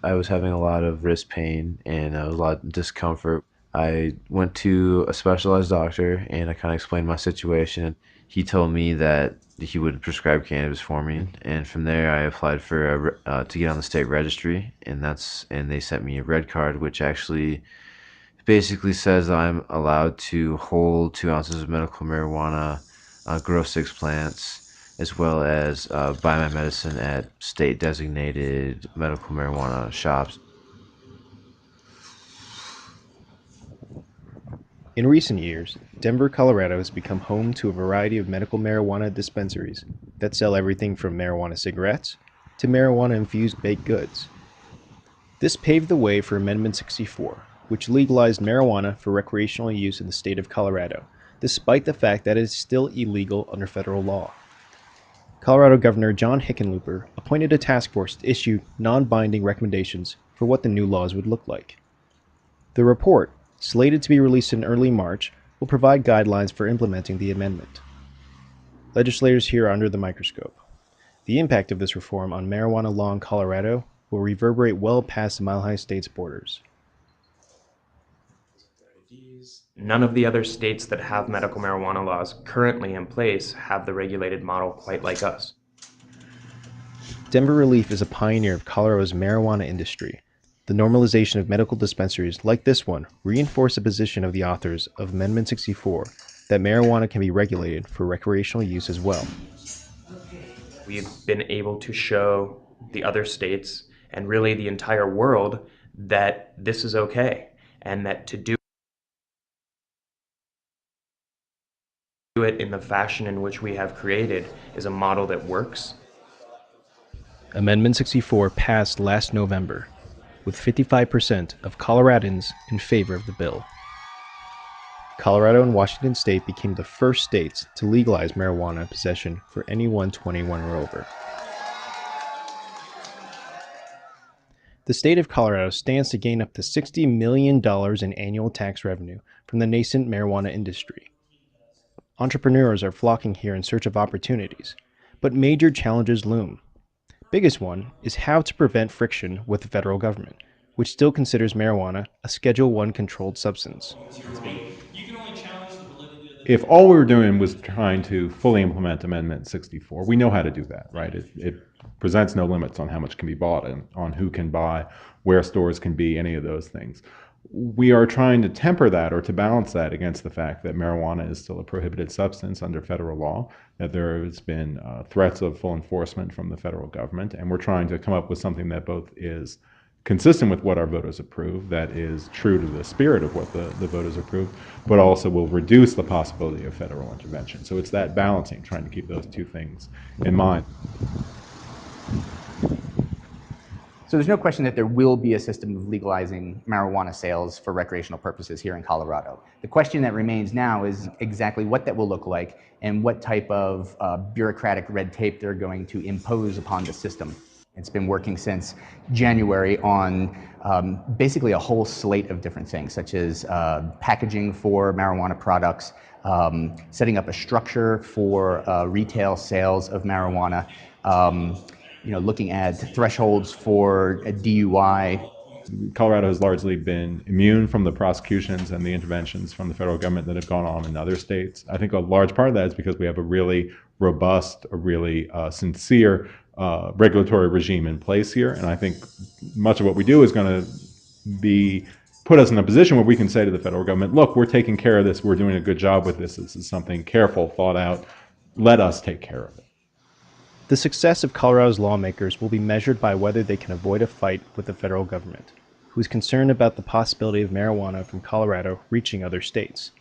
I was having a lot of wrist pain and a lot of discomfort. I went to a specialized doctor and I kind of explained my situation. He told me that he would prescribe cannabis for me, and from there I applied for to get on the state registry, and they sent me a red card, which actually basically says I'm allowed to hold 2 ounces of medical marijuana, grow 6 plants, as well as buy my medicine at state designated medical marijuana shops. In recent years, Denver, Colorado has become home to a variety of medical marijuana dispensaries that sell everything from marijuana cigarettes to marijuana infused baked goods. This paved the way for Amendment 64, which legalized marijuana for recreational use in the state of Colorado, despite the fact that it is still illegal under federal law. Colorado Governor John Hickenlooper appointed a task force to issue non binding recommendations for what the new laws would look like. The report, slated to be released in early March, will provide guidelines for implementing the amendment. Legislators here are under the microscope. The impact of this reform on marijuana law in Colorado will reverberate well past the Mile High State's borders. None of the other states that have medical marijuana laws currently in place have the regulated model quite like us. Denver Relief is a pioneer of Colorado's marijuana industry. The normalization of medical dispensaries like this one reinforce the position of the authors of Amendment 64 that marijuana can be regulated for recreational use as well. We've been able to show the other states and really the entire world that this is okay, and that to do it in the fashion in which we have created is a model that works. Amendment 64 passed last November, with 55% of Coloradans in favor of the bill. Colorado and Washington State became the first states to legalize marijuana possession for anyone 21 or over. The state of Colorado stands to gain up to $60 million in annual tax revenue from the nascent marijuana industry. Entrepreneurs are flocking here in search of opportunities, but major challenges loom. Biggest one is how to prevent friction with the federal government, which still considers marijuana a Schedule I controlled substance. If all we were doing was trying to fully implement Amendment 64, we know how to do that, right? It presents no limits on how much can be bought and on who can buy, where stores can be, any of those things. We are trying to temper that or to balance that against the fact that marijuana is still a prohibited substance under federal law, that there has been threats of full enforcement from the federal government, and we're trying to come up with something that both is consistent with what our voters approve, that is true to the spirit of what the voters approve, but also will reduce the possibility of federal intervention. So it's that balancing, trying to keep those two things in mind. So there's no question that there will be a system of legalizing marijuana sales for recreational purposes here in Colorado. The question that remains now is exactly what that will look like and what type of bureaucratic red tape they're going to impose upon the system. It's been working since January on basically a whole slate of different things, such as packaging for marijuana products, setting up a structure for retail sales of marijuana, looking at thresholds for a DUI. Colorado has largely been immune from the prosecutions and the interventions from the federal government that have gone on in other states. I think a large part of that is because we have a really robust, a really sincere regulatory regime in place here. And I think much of what we do is going to put us in a position where we can say to the federal government, look, we're taking care of this. We're doing a good job with this. This is something careful, thought out. Let us take care of it. The success of Colorado's lawmakers will be measured by whether they can avoid a fight with the federal government, who is concerned about the possibility of marijuana from Colorado reaching other states.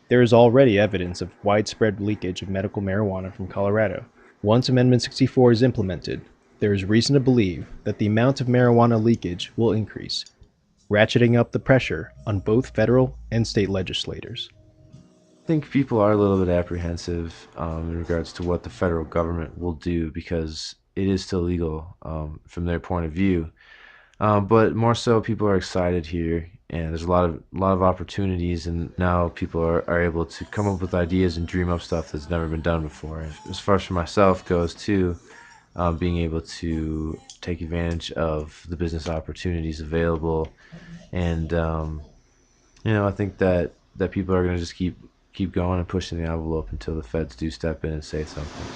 There is already evidence of widespread leakage of medical marijuana from Colorado. Once Amendment 64 is implemented, there is reason to believe that the amount of marijuana leakage will increase, ratcheting up the pressure on both federal and state legislators. I think people are a little bit apprehensive in regards to what the federal government will do because it is still legal from their point of view. But more so, people are excited here, and there's a lot of opportunities, and now people are able to come up with ideas and dream up stuff that's never been done before. And as far as for myself goes too, being able to take advantage of the business opportunities available, and I think that people are going to just keep going and pushing the envelope until the feds do step in and say something.